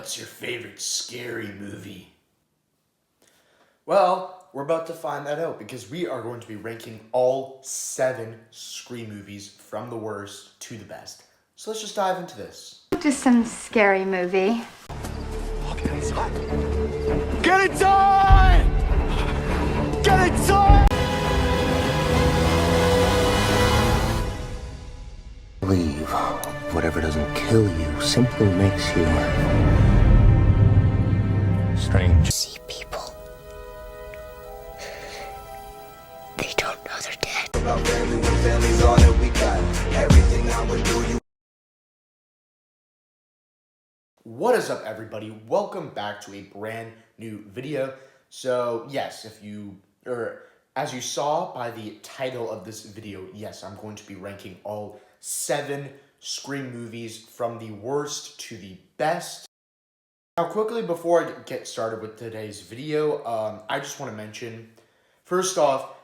What's your favorite scary movie? Well, we're about to find that out because we are going to be ranking all 7 Scream movies from the worst to the best. So let's just dive into this. Just some scary movie. Get inside! Get inside! Get inside! Believe whatever doesn't kill you simply makes you strange. See people. They don't know they're dead. About family, when family's all that we got. Everything I would do, you. What is up, everybody? Welcome back to a brand new video. So yes, as you saw by the title of this video, yes, I'm going to be ranking all 7 Scream movies from the worst to the best. Now, quickly before I get started with today's video, I just want to mention, first off,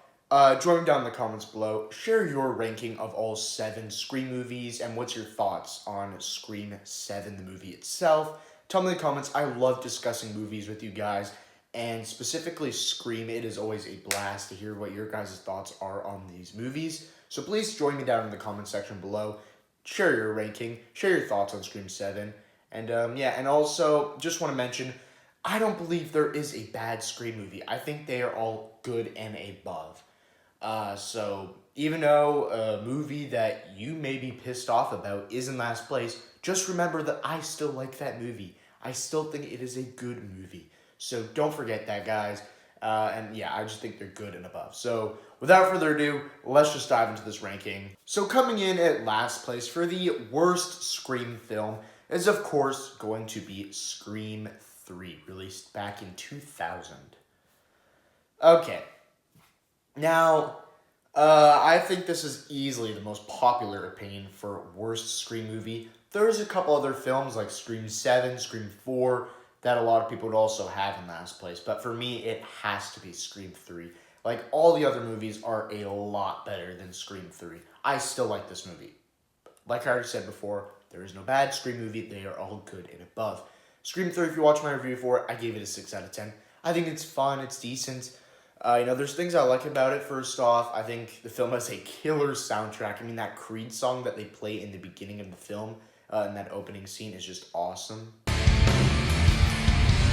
join me down in the comments below. Share your ranking of all 7 Scream movies and what's your thoughts on Scream 7, the movie itself. Tell me in the comments. I love discussing movies with you guys, and specifically Scream. It is always a blast to hear what your guys' thoughts are on these movies. So please join me down in the comment section below. Share your ranking. Share your thoughts on Scream 7. And yeah, and also just want to mention, I don't believe there is a bad Scream movie. I think they are all good and above. So even though a movie that you may be pissed off about is in last place, just remember that I still like that movie. I still think it is a good movie. So don't forget that, guys. And yeah, I just think they're good and above. So without further ado, let's just dive into this ranking. So coming in at last place for the worst Scream film is, of course, going to be Scream 3, released back in 2000. Okay. Now, I think this is easily the most popular opinion for worst Scream movie. There's a couple other films like Scream 7, Scream 4, that a lot of people would also have in last place. But for me, it has to be Scream 3. Like, all the other movies are a lot better than Scream 3. I still like this movie. Like I already said before, there is no bad Scream movie. They are all good and above. Scream 3, if you watch my review for it, I gave it a 6 out of 10. I think it's fun. It's decent. There's things I like about it. First off, I think the film has a killer soundtrack. I mean, that Creed song that they play in the beginning of the film, in that opening scene, is just awesome.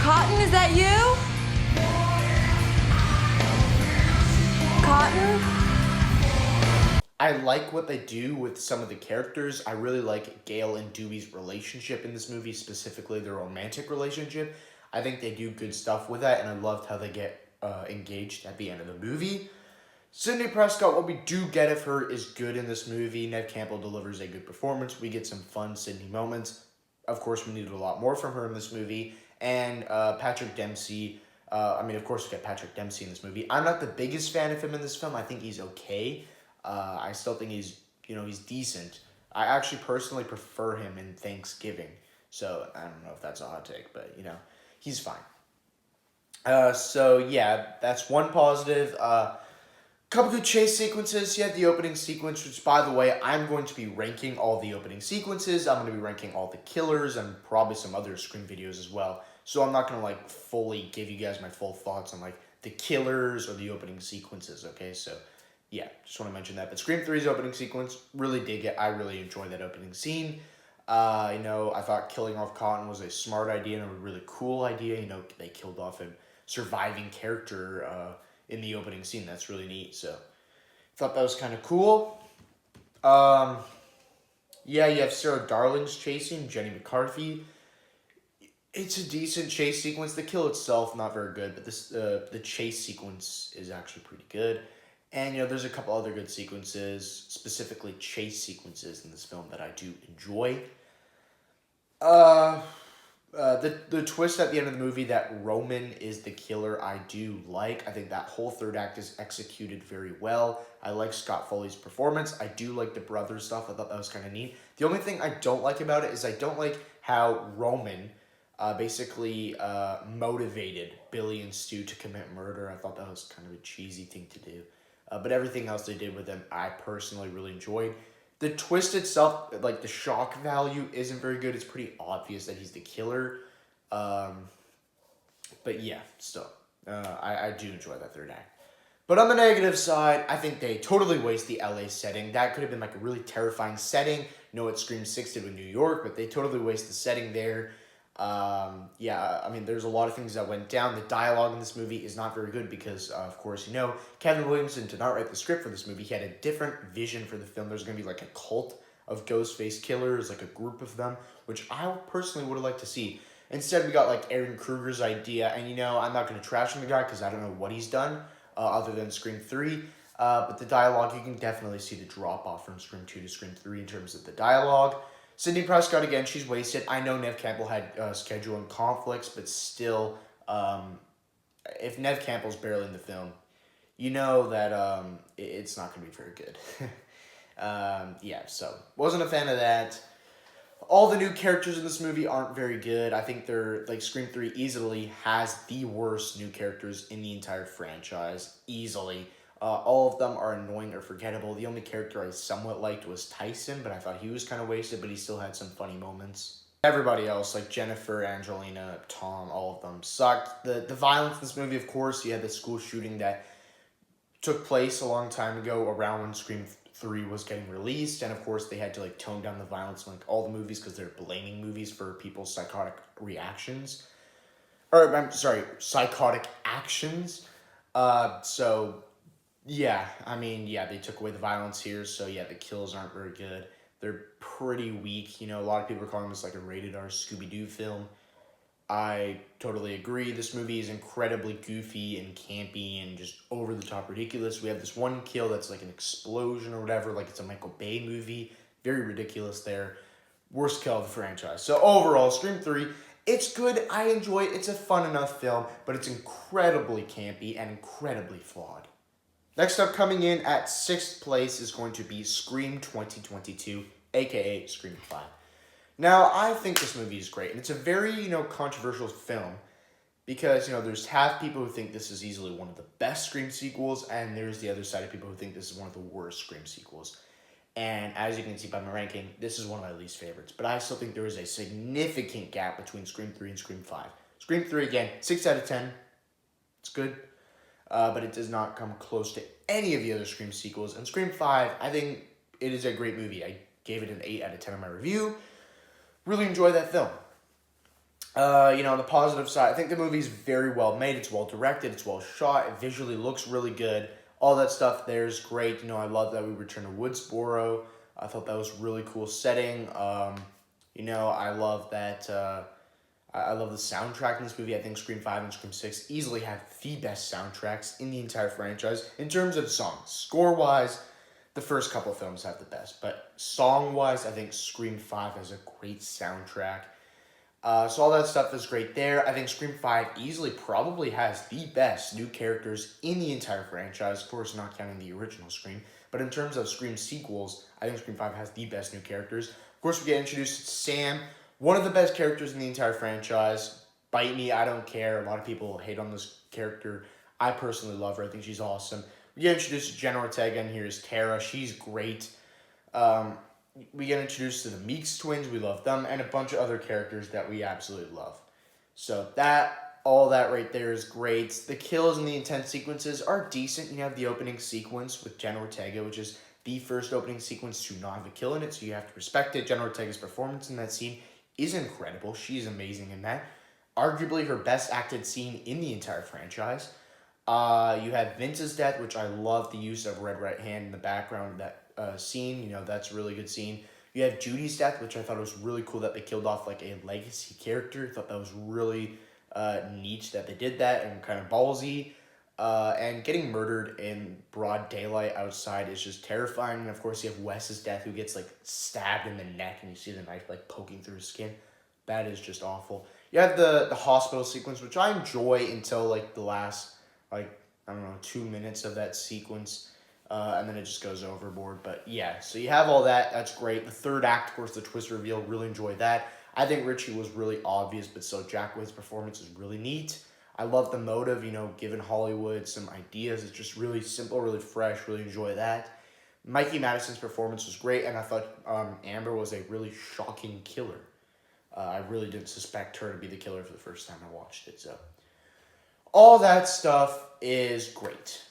Cotton, is that you? Cotton? I like what they do with some of the characters. I really like Gale and Dewey's relationship in this movie, specifically their romantic relationship. I think they do good stuff with that, and I loved how they get engaged at the end of the movie. Sidney Prescott, what we do get of her is good in this movie. Neve Campbell delivers a good performance. We get some fun Sidney moments. Of course, we needed a lot more from her in this movie. And Patrick Dempsey, of course we get Patrick Dempsey in this movie. I'm not the biggest fan of him in this film. I think he's okay. I still think he's decent. I actually personally prefer him in Thanksgiving. So I don't know if that's a hot take, but he's fine. So yeah, that's one positive. Couple good chase sequences. You have the opening sequence, which, by the way, I'm going to be ranking all the opening sequences. I'm going to be ranking all the killers and probably some other Scream videos as well. So I'm not going to fully give you guys my full thoughts on the killers or the opening sequences. Okay, so yeah, just want to mention that. But Scream 3's opening sequence, really dig it. I really enjoyed that opening scene. I thought killing off Cotton was a smart idea and a really cool idea. They killed off a surviving character in the opening scene. That's really neat. So thought that was kind of cool. Yeah, you have Sarah Darling's chasing Jenny McCarthy. It's a decent chase sequence. The kill itself, not very good, but the chase sequence is actually pretty good. And, there's a couple other good sequences, specifically chase sequences in this film that I do enjoy. The twist at the end of the movie that Roman is the killer, I do like. I think that whole third act is executed very well. I like Scott Foley's performance. I do like the brother stuff. I thought that was kind of neat. The only thing I don't like about it is I don't like how Roman basically motivated Billy and Stu to commit murder. I thought that was kind of a cheesy thing to do. But everything else they did with them, I personally really enjoyed. The twist itself, the shock value isn't very good. It's pretty obvious that he's the killer. But yeah, still, I do enjoy that third act. But on the negative side, I think they totally waste the LA setting. That could have been like a really terrifying setting. You know what Scream 6 did with New York, but they totally waste the setting there. Yeah, I mean, there's a lot of things that went down. The dialogue in this movie is not very good because, of course, you know, Kevin Williamson did not write the script for this movie. He had a different vision for the film. There's going to be like a cult of Ghostface killers, like a group of them, which I personally would have liked to see. Instead, we got like Aaron Kruger's idea, and you know, I'm not going to trash on the guy because I don't know what he's done other than Scream 3. But the dialogue, you can definitely see the drop off from Scream 2 to Scream 3 in terms of the dialogue. Sidney Prescott, again, she's wasted. I know Neve Campbell had scheduling conflicts, but still, if Neve Campbell's barely in the film, you know that it's not going to be very good. Yeah, so wasn't a fan of that. All the new characters in this movie aren't very good. I think they're, like, Scream 3 easily has the worst new characters in the entire franchise. Easily. All of them are annoying or forgettable. The only character I somewhat liked was Tyson, but I thought he was kind of wasted, but he still had some funny moments. Everybody else, like Jennifer, Angelina, Tom, all of them sucked. The violence in this movie, of course, you had the school shooting that took place a long time ago around when Scream 3 was getting released, and of course they had to like tone down the violence in like all the movies because they're blaming movies for people's psychotic reactions. Or, I'm sorry, psychotic actions. So, yeah, I mean, yeah, they took away the violence here, so yeah, the kills aren't very good. They're pretty weak, you know, a lot of people are calling this like a rated R Scooby-Doo film. I totally agree. This movie is incredibly goofy and campy and just over-the-top ridiculous. We have this one kill that's like an explosion or whatever, like it's a Michael Bay movie. Very ridiculous there. Worst kill of the franchise. So overall, Scream 3, it's good. I enjoy it. It's a fun enough film, but it's incredibly campy and incredibly flawed. Next up, coming in at 6th place is going to be Scream 2022, aka Scream 5. Now, I think this movie is great, and it's a very, you know, controversial film because, you know, there's half people who think this is easily one of the best Scream sequels, and there's the other side of people who think this is one of the worst Scream sequels. And as you can see by my ranking, this is one of my least favorites, but I still think there is a significant gap between Scream 3 and Scream 5. Scream 3, again, 6 out of 10. It's good, but it does not come close to any of the other Scream sequels. And Scream 5, I think it is a great movie. I gave it an 8 out of 10 on my review. Really enjoy that film. You know, on the positive side, I think the movie's very well made. It's well directed. It's well shot. It visually looks really good. All that stuff there is great. You know, I love that we return to Woodsboro. I thought that was a really cool setting. You know, I love that. I love the soundtrack in this movie. I think Scream 5 and Scream 6 easily have the best soundtracks in the entire franchise in terms of songs. Score-wise, the first couple films have the best, but song-wise, I think Scream 5 has a great soundtrack. So all that stuff is great there. I think Scream 5 easily probably has the best new characters in the entire franchise, of course not counting the original Scream, but in terms of Scream sequels, I think Scream 5 has the best new characters. Of course, we get introduced to Sam, one of the best characters in the entire franchise. Bite me, I don't care. A lot of people hate on this character. I personally love her. I think she's awesome. We get introduced to Jenna Ortega, and here's Tara. She's great. We get introduced to the Meeks twins. We love them. And a bunch of other characters that we absolutely love. So all that right there is great. The kills and the intense sequences are decent. You have the opening sequence with Jenna Ortega, which is the first opening sequence to not have a kill in it, so you have to respect it. Jenna Ortega's performance in that scene is incredible. She's amazing in that. Arguably her best acted scene in the entire franchise. You have Vince's death, which I love the use of Red Right Hand in the background of that scene. You know, that's a really good scene. You have Judy's death, which I thought was really cool that they killed off like a legacy character. I thought that was really neat that they did that and kind of ballsy. And getting murdered in broad daylight outside is just terrifying. And of course, you have Wes's death, who gets like stabbed in the neck and you see the knife like poking through his skin. That is just awful. You have the hospital sequence, which I enjoy until like the last, like, I don't know, 2 minutes of that sequence. And then it just goes overboard. But yeah, so you have all that. That's great. The third act, of course, the twist reveal, really enjoy that. I think Richie was really obvious, but so Jack Whit's performance is really neat. I love the motive, you know, giving Hollywood some ideas. It's just really simple, really fresh, really enjoy that. Mikey Madison's performance was great, and I thought Amber was a really shocking killer. I really didn't suspect her to be the killer for the first time I watched it. So all that stuff is great.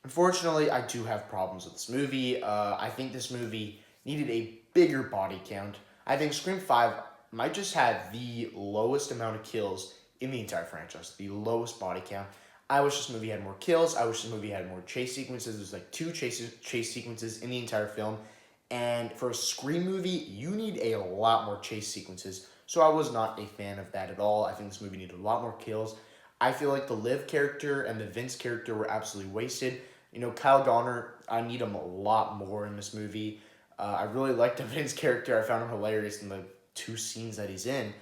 Unfortunately, I do have problems with this movie. I think this movie needed a bigger body count. I think Scream 5 might just have the lowest amount of kills in the entire franchise, the lowest body count. I wish this movie had more kills. I wish this movie had more chase sequences. There's like 2 chase sequences in the entire film. And for a Scream movie, you need a lot more chase sequences. So I was not a fan of that at all. I think this movie needed a lot more kills. I feel like the Liv character and the Vince character were absolutely wasted. You know, Kyle Donner, I need him a lot more in this movie. I really liked the Vince character. I found him hilarious in the 2 scenes that he's in.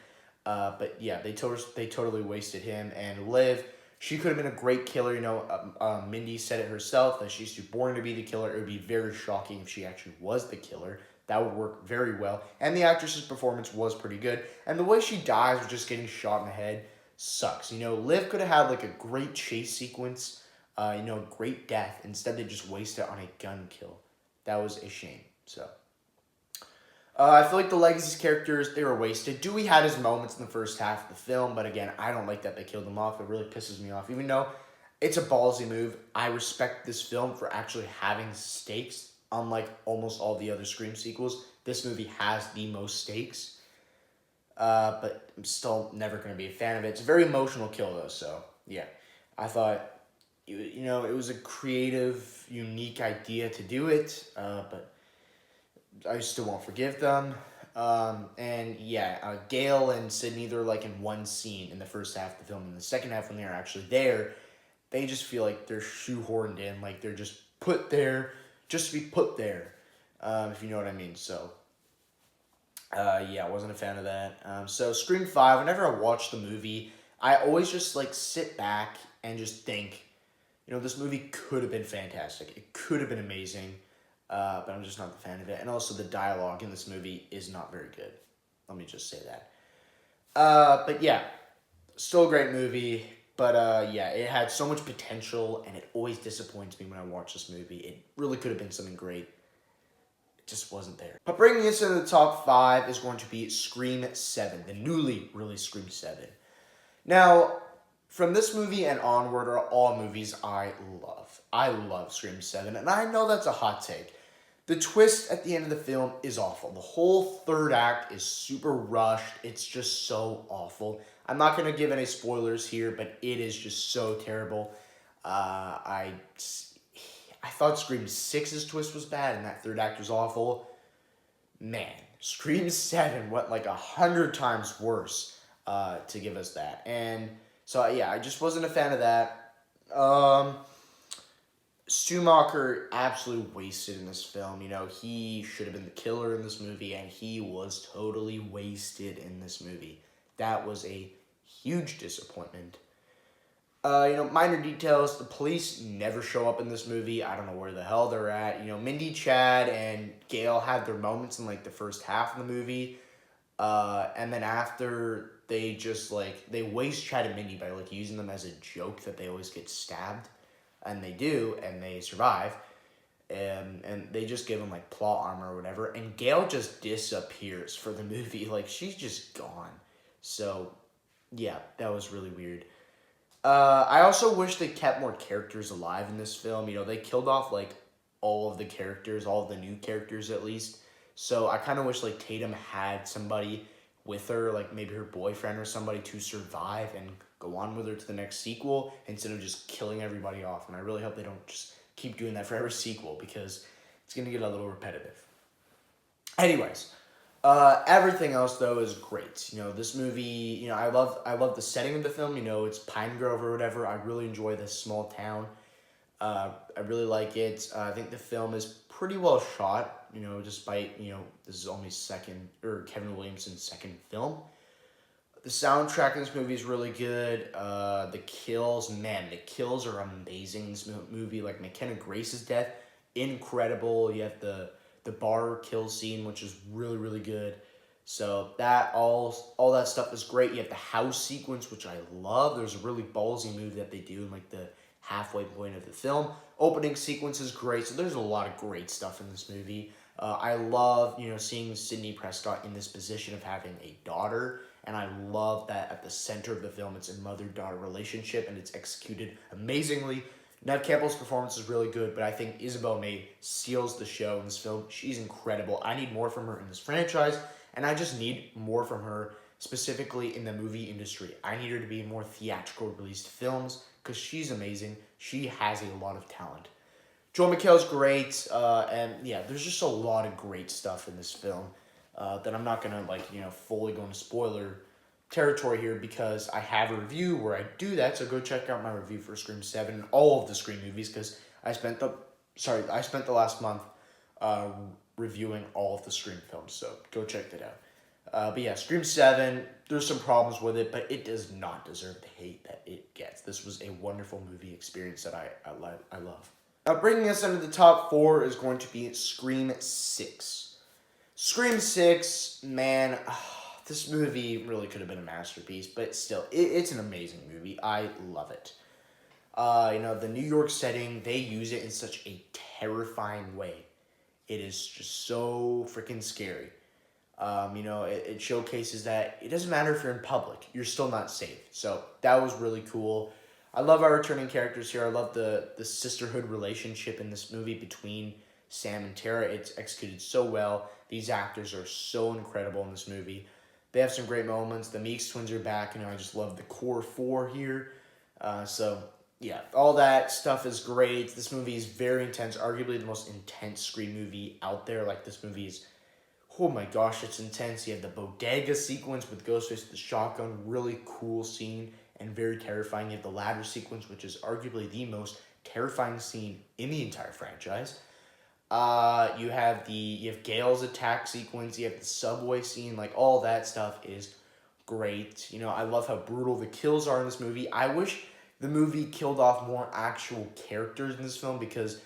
But yeah, they totally wasted him. And Liv, she could have been a great killer. You know, Mindy said it herself that she's too boring to be the killer. It would be very shocking if she actually was the killer. That would work very well. And the actress's performance was pretty good. And the way she dies with just getting shot in the head sucks. You know, Liv could have had like a great chase sequence, you know, great death. Instead, they just waste it on a gun kill. That was a shame. So, I feel like the Legacy's characters, they were wasted. Dewey had his moments in the first half of the film, but again, I don't like that they killed him off. It really pisses me off. Even though it's a ballsy move, I respect this film for actually having stakes. Unlike almost all the other Scream sequels, this movie has the most stakes. But I'm still never going to be a fan of it. It's a very emotional kill, though, so yeah. I thought, you know, it was a creative, unique idea to do it, but I still won't forgive them. And yeah, Gail and Sydney, they're like in one scene in the first half of the film. In the second half, when they're actually there, they just feel like they're shoehorned in, like they're just put there just to be put there, if you know what I mean. So, yeah, I wasn't a fan of that. So Scream 5, whenever I watch the movie, I always just like sit back and just think, you know, this movie could have been fantastic. It could have been amazing. But I'm just not a fan of it. And also the dialogue in this movie is not very good. Let me just say that. But yeah, still a great movie. But yeah, it had so much potential, and it always disappoints me when I watch this movie. It really could have been something great. It just wasn't there. But bringing us into the top 5 is going to be Scream 7, the newly released Scream 7. Now, from this movie and onward are all movies I love. I love Scream 7, and I know that's a hot take. The twist at the end of the film is awful. The whole third act is super rushed. It's just so awful. I'm not going to give any spoilers here, but it is just so terrible. I thought Scream 6's twist was bad, and that third act was awful. Man, Scream 7 went like 100 times worse to give us that. And so, yeah, I just wasn't a fan of that. Schumacher absolutely wasted in this film. You know, he should have been the killer in this movie, and he was totally wasted in this movie. That was a huge disappointment. You know, minor details. The police never show up in this movie. I don't know where the hell they're at. You know, Mindy, Chad, and Gail had their moments in, like, the first half of the movie. And then after, they just, like, they waste Chad and Mindy by, like, using them as a joke that they always get stabbed. And they do, and they survive. And they just give them, like, plot armor or whatever. And Gail just disappears for the movie. Like, she's just gone. So, yeah, that was really weird. I also wish they kept more characters alive in this film. You know, they killed off, like, all of the characters, all of the new characters at least. So I kind of wish, like, Tatum had somebody with her, like maybe her boyfriend or somebody, to survive and go on with her to the next sequel instead of just killing everybody off. And I really hope they don't just keep doing that for every sequel, because it's going to get a little repetitive. Anyways, everything else, though, is great. You know, this movie, you know, I love the setting of the film. You know, it's Pine Grove or whatever. I really enjoy this small town. I really like it. I think the film is pretty well shot, you know, despite, you know, this is only Kevin Williamson's second film. The soundtrack in this movie is really good. The kills are amazing in this movie. Like, McKenna Grace's death, incredible. You have the bar kill scene, which is really, really good. So that all that stuff is great. You have the house sequence, which I love. There's a really ballsy move that they do in, like, the halfway point of the film. Opening sequence is great. So there's a lot of great stuff in this movie. I love, seeing Sydney Prescott in this position of having a daughter, and I love that at the center of the film, it's a mother-daughter relationship, and it's executed amazingly. Neve Campbell's performance is really good, but I think Isabel May seals the show in this film. She's incredible. I need more from her in this franchise, and I just need more from her specifically in the movie industry. I need her to be in more theatrical released films because she's amazing. She has a lot of talent. Joel McHale's great, and yeah, there's just a lot of great stuff in this film that I'm not gonna fully go into spoiler territory here because I have a review where I do that. So go check out my review for Scream 7 and all of the Scream movies because I spent the last month reviewing all of the Scream films. So go check that out. But yeah, Scream 7, there's some problems with it, but it does not deserve the hate that it gets. This was a wonderful movie experience that I love. Now, bringing us into the top 4 is going to be Scream 6. Scream 6, man, this movie really could have been a masterpiece, but still, it's an amazing movie. I love it. The New York setting, they use it in such a terrifying way. It is just so freaking scary. It showcases that it doesn't matter if you're in public, you're still not safe. So that was really cool. I love our returning characters here. I love the sisterhood relationship in this movie between Sam and Tara. It's executed so well. These actors are so incredible in this movie. They have some great moments. The Meeks twins are back. I just love the core 4 here. So, yeah, all that stuff is great. This movie is very intense. Arguably the most intense Scream movie out there. This movie is, oh my gosh, it's intense. You have the bodega sequence with Ghostface with the shotgun. Really cool scene and very terrifying. You have the ladder sequence, which is arguably the most terrifying scene in the entire franchise. You have Gale's attack sequence. You have the subway scene. All that stuff is great. I love how brutal the kills are in this movie. I wish the movie killed off more actual characters in this film because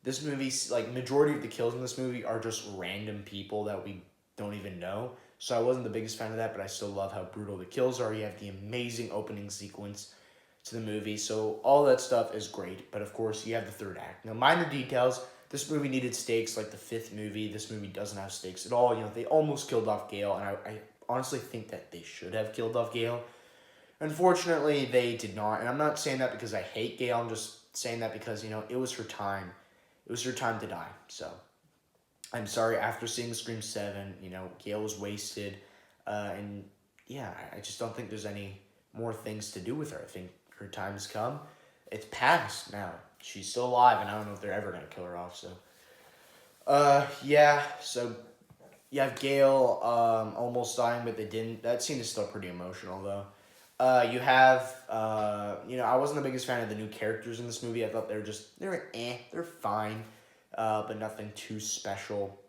this movie, majority of the kills in this movie are just random people that we don't even know. So I wasn't the biggest fan of that, but I still love how brutal the kills are. You have the amazing opening sequence to the movie. So all that stuff is great. But of course, you have the third act. Now, minor details. This movie needed stakes like the 5th movie. This movie doesn't have stakes at all. They almost killed off Gale, and I honestly think that they should have killed off Gale. Unfortunately, they did not. And I'm not saying that because I hate Gale. I'm just saying that because, it was her time. It was her time to die. So I'm sorry, after seeing Scream 7, Gale was wasted. And yeah, I just don't think there's any more things to do with her. I think her time has come. It's past now. She's still alive, and I don't know if they're ever going to kill her off. So, yeah. So, you have Gale almost dying, but they didn't. That scene is still pretty emotional, though. You have, I wasn't the biggest fan of the new characters in this movie. I thought they're fine, but nothing too special.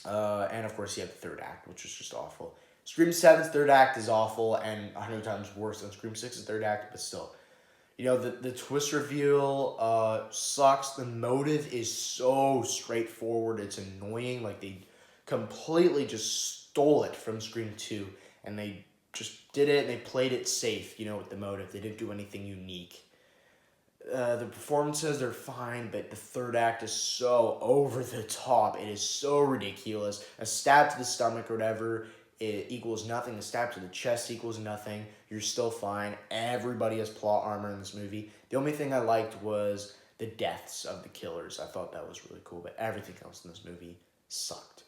And of course, you have the third act, which is just awful. Scream 7's third act is awful and 100 times worse than Scream 6's third act, but still. The twist reveal sucks. The motive is so straightforward. It's annoying. They completely just stole it from Scream 2, and they just did it, and they played it safe, with the motive. They didn't do anything unique. The performances are fine, but the third act is so over the top. It is so ridiculous. A stab to the stomach or whatever, it equals nothing. A stab to the chest equals nothing. You're still fine. Everybody has plot armor in this movie. The only thing I liked was the deaths of the killers. I thought that was really cool, but everything else in this movie sucked.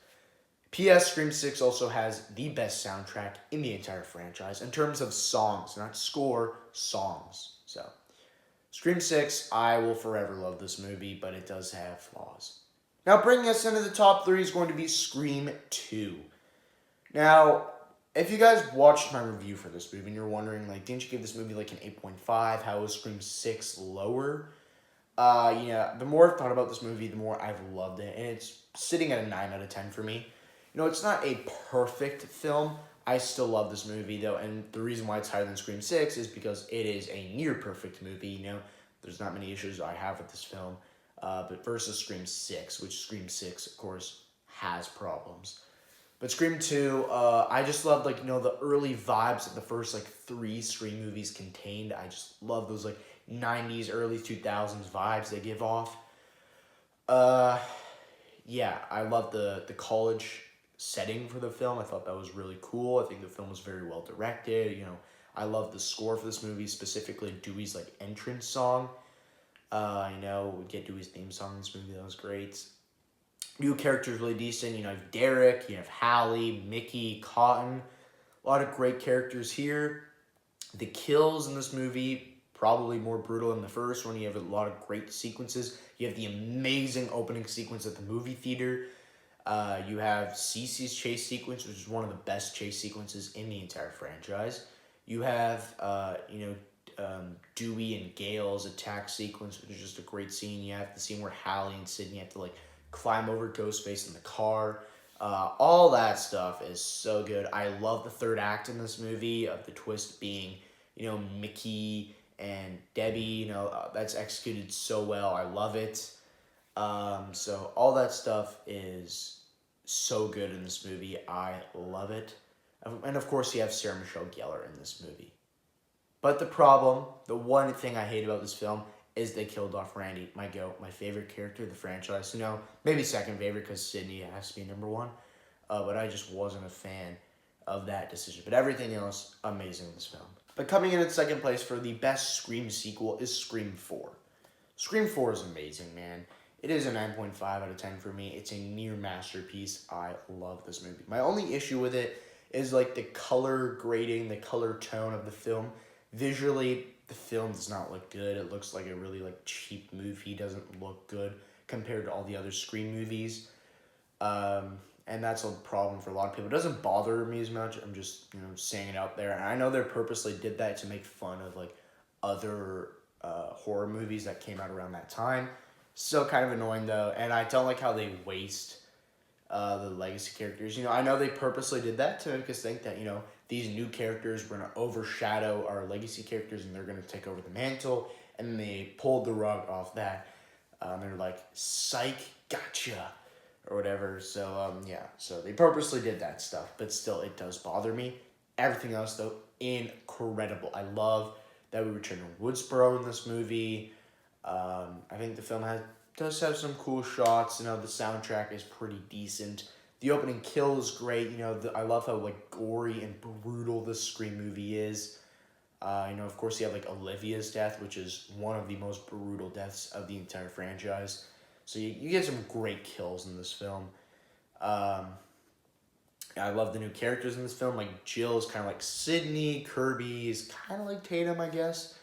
P.S. Scream 6 also has the best soundtrack in the entire franchise in terms of songs, not score, songs. So, Scream 6, I will forever love this movie, but it does have flaws. Now, bringing us into the top 3 is going to be Scream 2. Now, if you guys watched my review for this movie and you're wondering, didn't you give this movie an 8.5? How is Scream 6 lower? The more I've thought about this movie, the more I've loved it. And it's sitting at a 9 out of 10 for me. It's not a perfect film. I still love this movie, though. And the reason why it's higher than Scream 6 is because it is a near-perfect movie. There's not many issues I have with this film. But versus Scream 6, which Scream 6, of course, has problems. But Scream 2, I just love, the early vibes that the first, 3 Scream movies contained. I just love those, 90s, early 2000s vibes they give off. yeah, I love the college setting for the film. I thought that was really cool. I think the film was very well directed. I love the score for this movie, specifically Dewey's like entrance song. We get Dewey's theme song in this movie. That was great. New characters really decent. You have Derek, you have Hallie, Mickey, Cotton. A lot of great characters here. The kills in this movie, probably more brutal than the first one. You have a lot of great sequences. You have the amazing opening sequence at the movie theater. You have Cece's chase sequence, which is one of the best chase sequences in the entire franchise. You have, Dewey and Gale's attack sequence, which is just a great scene. You have the scene where Hallie and Sydney have to, like, climb over Ghostface in the car. All that stuff is so good. I love the third act in this movie, of the twist being, Mickey and Debbie. That's executed so well. I love it. So all that stuff is so good in this movie. I love it. And of course, you have Sarah Michelle Gellar in this movie. But the one thing I hate about this film is they killed off Randy, my goat, my favorite character of the franchise. Maybe second favorite because Sydney has to be number one. But I just wasn't a fan of that decision. But everything else, amazing in this film. But coming in at second place for the best Scream sequel is Scream 4. Scream 4 is amazing, man. It is a 9.5 out of 10 for me. It's a near masterpiece. I love this movie. My only issue with it is like the color grading, the color tone of the film. Visually, the film does not look good. It looks like a really cheap movie. It doesn't look good compared to all the other Scream movies. And that's a problem for a lot of people. It doesn't bother me as much. I'm just, saying it out there. And I know they purposely did that to make fun of other horror movies that came out around that time. Still kind of annoying though. And I don't like how they waste the legacy characters. I know they purposely did that to make us think that, these new characters were going to overshadow our legacy characters and they're going to take over the mantle. And they pulled the rug off that. They're like, psych, gotcha, or whatever. So, so they purposely did that stuff. But still, it does bother me. Everything else, though, incredible. I love that we return to Woodsboro in this movie. I think the film does have some cool shots. The soundtrack is pretty decent. The opening kill is great. I love how gory and brutal this Scream movie is. Of course you have Olivia's death, which is one of the most brutal deaths of the entire franchise. So you get some great kills in this film. I love the new characters in this film. Jill is kind of like Sydney. Kirby is kind of like Tatum, I guess.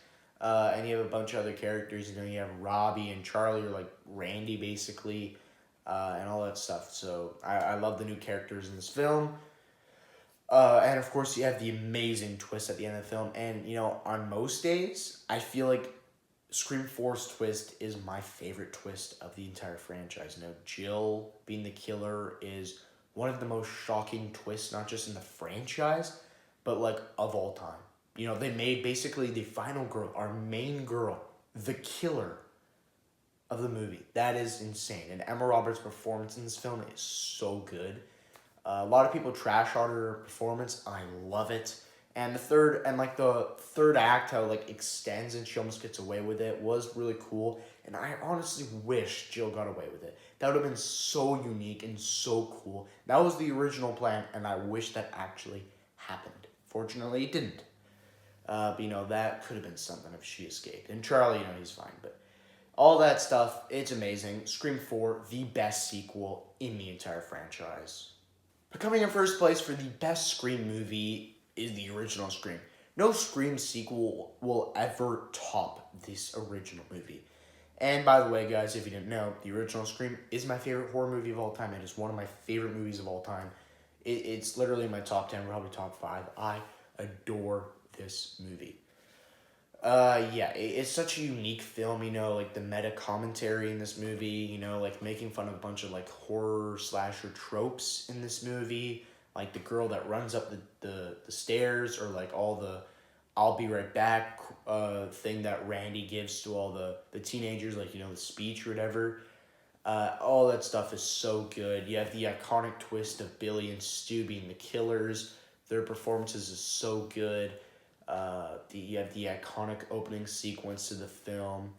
And you have a bunch of other characters. You have Robbie and Charlie, or Randy, basically, and all that stuff. So I love the new characters in this film. And of course, you have the amazing twist at the end of the film. And, on most days, I feel like Scream 4's twist is my favorite twist of the entire franchise. Jill being the killer is one of the most shocking twists, not just in the franchise, but of all time. They made basically the final girl, our main girl, the killer of the movie. That is insane. And Emma Roberts' performance in this film is so good. A lot of people trash on her performance. I love it. And the third act, how it extends and she almost gets away with it, was really cool. And I honestly wish Jill got away with it. That would have been so unique and so cool. That was the original plan, and I wish that actually happened. Fortunately, it didn't. But that could have been something if she escaped. And Charlie, he's fine. But all that stuff, it's amazing. Scream 4, the best sequel in the entire franchise. But coming in first place for the best Scream movie is the original Scream. No Scream sequel will ever top this original movie. And by the way, guys, if you didn't know, the original Scream is my favorite horror movie of all time. It is one of my favorite movies of all time. It's literally my top 10, probably top 5. I adore this movie. It's such a unique film, the meta commentary in this movie, making fun of a bunch of horror slasher tropes in this movie, the girl that runs up the stairs, or all the I'll be right back thing that Randy gives to all the teenagers, the speech or whatever. All that stuff is so good. You have the iconic twist of Billy and Stu being the killers. Their performances is so good. You have the iconic opening sequence to the film.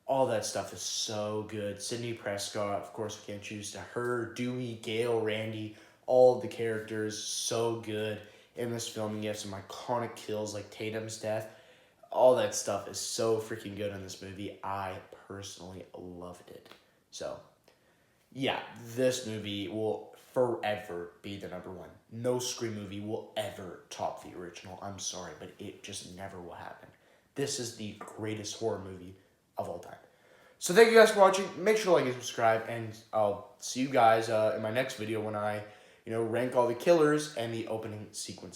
All that stuff is so good. Sidney Prescott, of course, we can't choose to her, Dewey, Gale, Randy, all of the characters, so good in this film. You have some iconic kills like Tatum's death. All that stuff is so freaking good in this movie. I personally loved it. So, yeah, this movie will forever be the number one. No Scream movie will ever top the original. I'm sorry, but it just never will happen. This is the greatest horror movie of all time. So thank you guys for watching. Make sure to like and subscribe, and I'll see you guys in my next video when I, rank all the killers and the opening sequence.